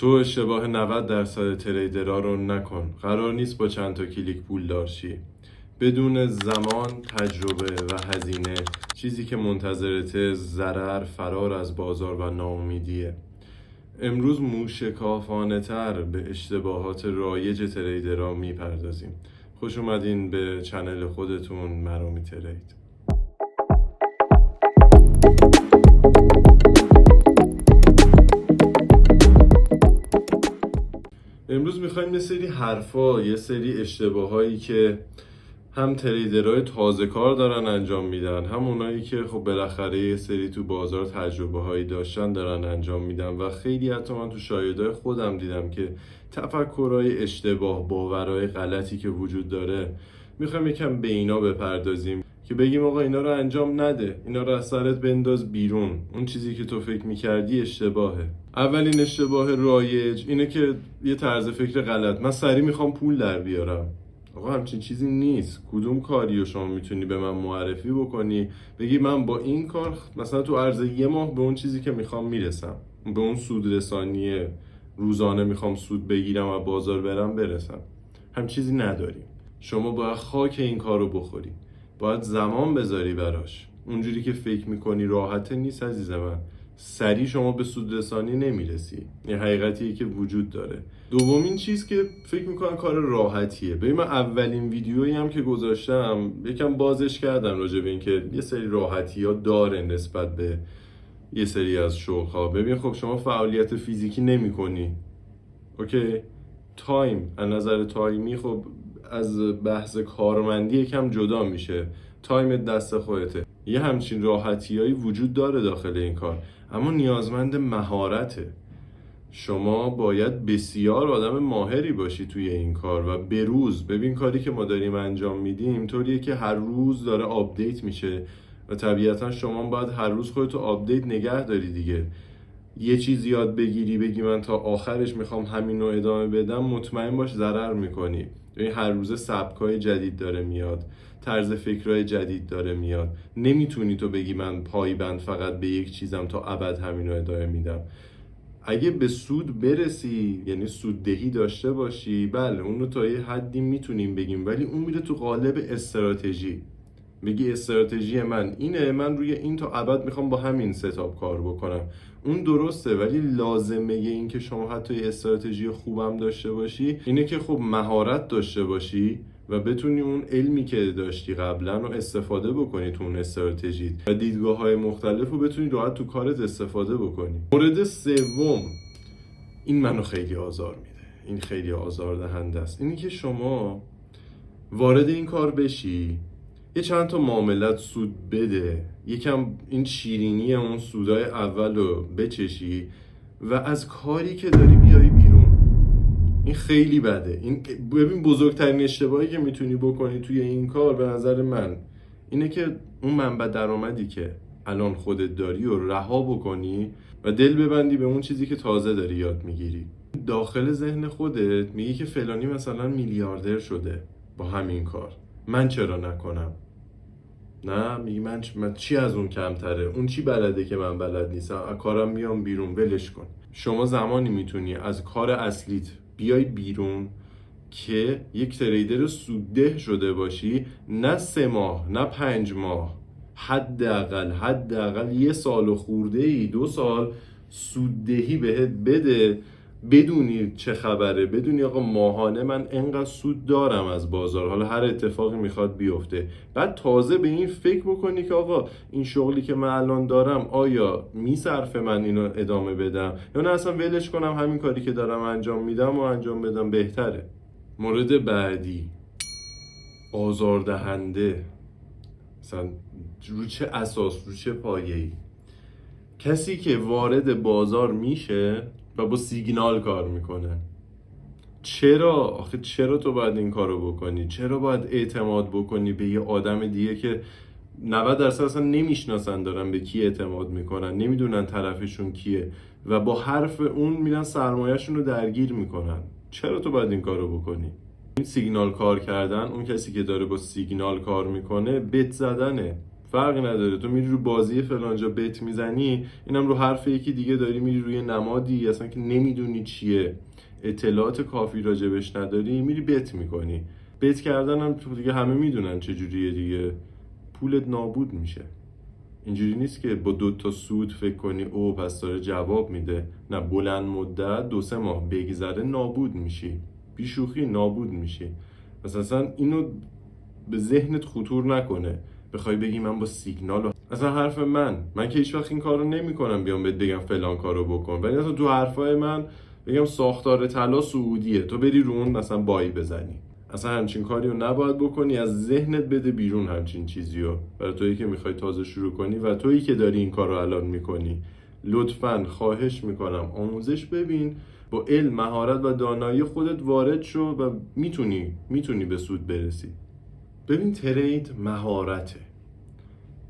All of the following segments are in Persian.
تو اشتباه 90% تریدرها رو نکن. قرار نیست با چند تا کلیک پولدار شی. بدون زمان، تجربه و هزینه، چیزی که منتظرته ضرر، فرار از بازار و ناامیدیه. امروز موشکافانه تر به اشتباهات رایج تریدرها میپردازیم. خوش اومدین به چنل خودتون مرامی ترید. امروز میخوایم یه سری حرفا، یه سری اشتباهایی که هم تریدرهای تازه کار دارن انجام میدن، هم اونایی که خب بالاخره یه سری تو بازار تجربه هایی داشتن دارن انجام میدن و خیلی حتی من تو شاهدای خودم دیدم که تفکرهای اشتباه، باورهای غلطی که وجود داره. میخوایم یکم به اینا بپردازیم که بگیم آقا اینا رو انجام نده، اینا رو از سرت بنداز بیرون، اون چیزی که تو فکر میکردی اشتباهه. اولین اشتباه رایج اینه که یه طرز فکر غلط، من سریع میخوام پول در بیارم. آقا همچین چیزی نیست. کدوم کاریو شما میتونی به من معرفی بکنی بگی من با این کار مثلا تو عرض یه ماه به اون چیزی که میخوام میرسم، به اون سود رسانی روزانه میخوام سود بگیرم و بازار برسم؟ هم چیزی نداریم. شما باید خاک این کارو بخوری، باید زمان بذاری براش. اونجوری که فکر میکنی راحته نیست عزیز من. سریع شما به سود رسانی نمیرسی. این حقیقتیه که وجود داره. دومین چیز که فکر میکنم کار راحتیه. ببین من اولین ویدیویی هم که گذاشتم یکم بازش کردم راجع به این که یه سری راحتی ها داره نسبت به یه سری از شغل‌ها. ببین خب شما فعالیت فیزیکی نمی کنی، اوکی؟ تایم، از نظر تایمی خب از بحث کارمندی یکم جدا میشه. تایم دست خودته. یه همچین راحتیایی وجود داره داخل این کار، اما نیازمند مهارته. شما باید بسیار آدم ماهری باشی توی این کار و به روز. ببین کاری که ما داریم انجام میدیم طوریه که هر روز داره آپدیت میشه و طبیعتا شما باید هر روز خودتو آپدیت نگه داری دیگه. یه چیز یاد بگیری بگی من تا آخرش میخوام همین رو ادامه بدم، مطمئن باش ضرر میکنی. یعنی هر روز سبکای جدید داره میاد، طرز فکرای جدید داره میاد. نمیتونی تو بگی من پایبند فقط به یک چیزم تا ابد همین رو ادامه میدم. اگه به سود برسی، یعنی سوددهی داشته باشی، بله اون رو تا یه حدی میتونیم بگیم، ولی اون میره تو قالب استراتژی. بگی استراتژی من اینه، من روی این تا ابد میخوام با همین ستاپ کار بکنم. اون درسته، ولی لازمه این که شما حتی یه استراتژی خوبم داشته باشی اینه که خب مهارت داشته باشی و بتونی اون علمی که داشتی قبلا رو استفاده بکنی تو اون استراتژی و دیدگاه‌های مختلف رو بتونی راحت تو کارت استفاده بکنی. مورد سوم، این منو خیلی آزار میده، این خیلی آزاردهنده است. اینی که شما وارد این کار بشی، یه چند تا معاملت سود بده، یکم این شیرینی اون سودای اول رو بچشی و از کاری که داری بیای بیرون. این خیلی بده. این ببین بزرگترین اشتباهی که میتونی بکنی توی این کار به نظر من اینه که اون منبع درآمدی که الان خودت داری رو رها بکنی و دل ببندی به اون چیزی که تازه داری یاد میگیری. داخل ذهن خودت میگی که فلانی مثلا میلیاردر شده با همین کار، من چرا نکنم؟ نه، میگی من چی از اون کمتره؟ اون چی بلده که من بلد نیستم؟ از کارم میام بیرون، ولش کن. شما زمانی میتونی از کار اصلیت بیای بیرون که یک تریدر سودده شده باشی، نه 3 ماه، نه 5 ماه، حداقل 1 سال و خورده ای، 2 سال سوددهی بهت بده، بدونی چه خبره، بدونی آقا ماهانه من انقدر سود دارم از بازار، حالا هر اتفاقی میخواد بیفته. بعد تازه به این فکر بکنی که آقا این شغلی که من الان دارم آیا میصرفه من اینو ادامه بدم یا نه اصلا ولش کنم، همین کاری که دارم انجام میدم و انجام بدم بهتره. مورد بعدی، آزاردهنده. مثلا رو چه اساس، رو چه پایه‌ای؟ کسی که وارد بازار میشه و با سیگنال کار میکنه. چرا تو باید این کارو بکنی؟ چرا باید اعتماد بکنی به یه آدم دیگه که 90% اصلا نمیشناسن، دارن به کی اعتماد میکنن، نمیدونن طرفشون کیه و با حرف اون میرن سرمایه‌شون رو درگیر میکنن؟ چرا تو باید این کارو بکنی؟ این سیگنال کار کردن، اون کسی که داره با سیگنال کار میکنه بت زدنه، فرقی نداره. تو میری رو بازی فلانجا بت میزنی، اینم رو حرف یکی دیگه داری میری روی نمادی اصلا که نمیدونی چیه، اطلاعات کافی راجبش نداری، میری بت میکنی. بت کردن هم دیگه همه میدونن چجوریه دیگه، پولت نابود میشه. اینجوری نیست که با 2 تا سود فکر کنی او پس داره جواب میده. نه، بلند مدت 2-3 ماه بگذره نابود میشی، بی شوخی نابود میشی. اصلا اینو به ذهنت خطور نکنه بخوای بگی من با سیگنال اصلا حرف من که هیچ وقت این کارو نمیکنم بیام بهت بگم فلان کارو بکن، ولی اصلا تو حرفای من بگم ساختار طلا سعودیه، تو بری رو اون مثلا بایی بزنی. اصلا همچین کاریو نباید بکنی، از ذهنت بده بیرون همچین چیزیو. برای تویی که میخوای تازه شروع کنی و تویی که داری این کارو الان میکنی، لطفاً خواهش میکنم آموزش ببین، با علم، مهارت و دانایی خودت وارد شو و میتونی به سود برسی. ببین، ترید مهارته،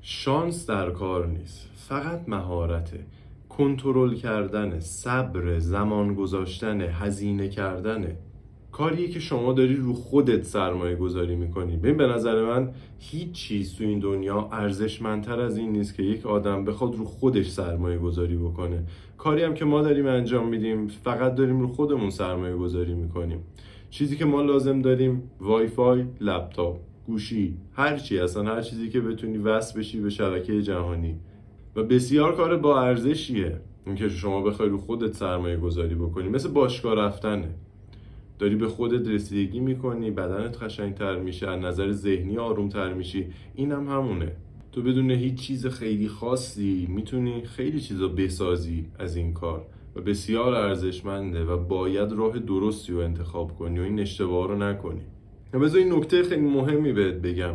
شانس در کار نیست، فقط مهارته. کنترل کردن، صبر، زمان گذاشتن، هزینه کردنه. کاریه که شما داری رو خودت سرمایه گذاری میکنی. ببین، به نظر من هیچ چیز تو این دنیا ارزشمندتر از این نیست که یک آدم بخواد رو خودش سرمایه گذاری بکنه. کاری هم که ما داریم انجام میدیم فقط داریم رو خودمون سرمایه گذاری میکنیم. چیزی که ما لازم داریم وای فای، لپتاپ، گوشی، هر چیزی که بتونی وصل بشی به شبکه جهانی. و بسیار کار با ارزشیه اینکه شما بخوای رو خودت سرمایه گذاری بکنی. مثل باشگاه رفتنه، داری به خودت رسیدگی میکنی، بدنت قشنگتر میشه، از نظر ذهنی آرومتر میشی. اینم همونه، تو بدون هیچ چیز خیلی خاصی میتونی خیلی چیزا بسازی از این کار و بسیار ارزشمنده و باید راه درستی رو انتخاب کنی و این اشتباه رو نکنی. بذار این نکته خیلی مهمی بهت بگم.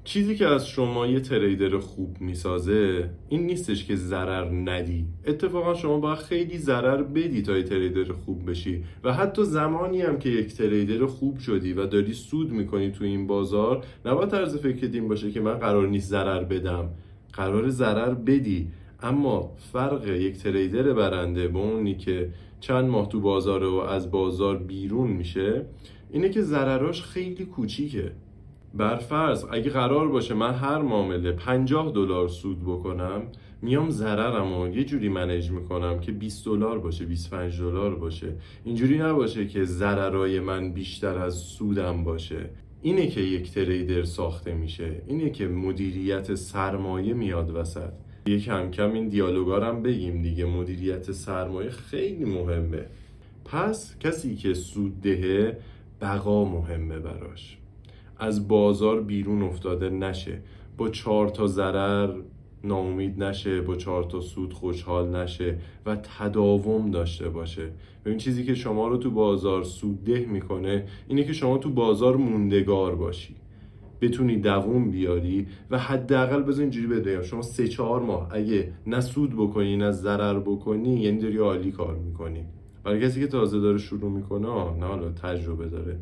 چیزی که از شما یه تریدر خوب میسازه این نیستش که ضرر ندی. اتفاقا شما باید خیلی ضرر بدی تا یه تریدر خوب بشی و حتی زمانی هم که یک تریدر خوب شدی و داری سود میکنی تو این بازار، نباید طرز فکرت این باشه که من قرار نیست ضرر بدم. قرار ضرر بدی، اما فرق یک تریدر برنده با اونی که چند ماه تو بازاره و از بازار بیرون میشه اینه که ضرراش خیلی کوچیکه. برفرض اگه قرار باشه من هر معامله $50 سود بکنم، میام ضررمو یه جوری منیج میکنم که $20 باشه، $25 باشه. اینجوری نباشه که ضررای من بیشتر از سودم باشه. اینه که یک تریدر ساخته میشه، اینه که مدیریت سرمایه میاد وسط. کم کم این دیالوگارم بگیم دیگه، مدیریت سرمایه خیلی مهمه. پس کسی که سود دهه بقا مهمه براش، از بازار بیرون افتاده نشه، با 4 تا ضرر ناامید نشه، با 4 تا سود خوشحال نشه و تداوم داشته باشه. ببین، چیزی که شما رو تو بازار سودده میکنه اینه که شما تو بازار موندگار باشی، بتونی دووم بیاری و حداقل بذار اینجوری بگم شما 3-4 ماه اگه نه سود بکنی نه ضرر بکنی یعنی داری عالی کار میکنی. برای کسی که تازه داره شروع میکنه نه حالا تجربه داره،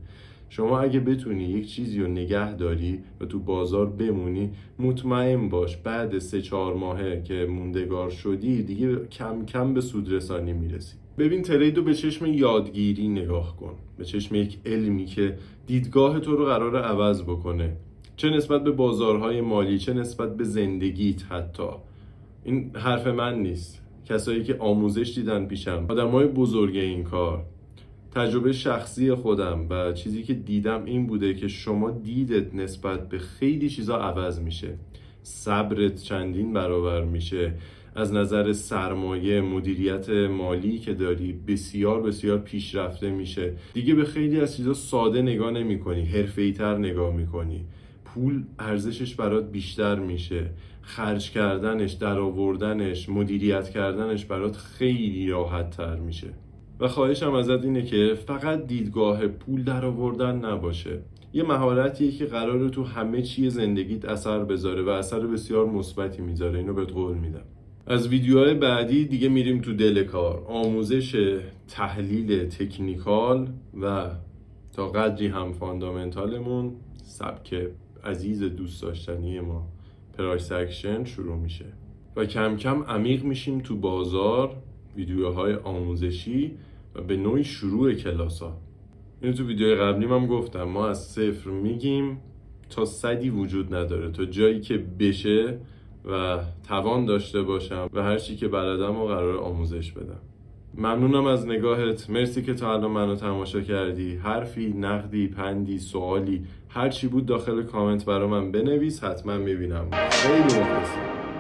شما اگه بتونی یک چیزی رو نگه داری و تو بازار بمونی، مطمئن باش بعد 3-4 ماهه که موندگار شدی دیگه کم کم به سودرسانی میرسی. ببین، ترید رو به چشم یادگیری نگاه کن، به چشم یک علمی که دیدگاه تو رو قراره عوض بکنه، چه نسبت به بازارهای مالی چه نسبت به زندگیت. حتی این حرف من نیست، کسایی که آموزش دیدن پیشم، آدمای بزرگ این کار، تجربه شخصی خودم و چیزی که دیدم این بوده که شما دیدت نسبت به خیلی چیزا عوض میشه، صبرت چندین برابر میشه، از نظر سرمایه مدیریت مالی که داری بسیار بسیار پیشرفته میشه. دیگه به خیلی از چیزا ساده نگاه نمی‌کنی، حرفه‌ای‌تر نگاه می‌کنی. پول ارزشش برات بیشتر میشه، خرج کردنش، درآوردنش، مدیریت کردنش برات خیلی راحت تر میشه. و خواهشم ازت اینه که فقط دیدگاه پول درآوردن نباشه، یه مهارتیه که قراره تو همه چی زندگیت اثر بذاره و اثر بسیار مثبتی میذاره. اینو بهت قول میدم. از ویدیوهای بعدی دیگه میریم تو دل کار، آموزش تحلیل تکنیکال و تا قدری هم فاندامنتالمون، سبک عزیز دوست داشتنی ما، پرایس اکشن شروع میشه و کم کم عمیق میشیم تو بازار، ویدیوهای آموزشی و به نوعی شروع کلاس ها. اینو تو ویدیوهای قبلی هم گفتم، ما از صفر میگیم تا صدی وجود نداره، تا جایی که بشه و توان داشته باشم و هر چی که بلدم و قرار آموزش بدم. ممنونم از نگاهت، مرسی که تا الان منو تماشا کردی. حرفی، نقدی، پندی، سوالی، هر چی بود داخل کامنت برا من بنویس، حتما میبینم. خیلی مخلصم.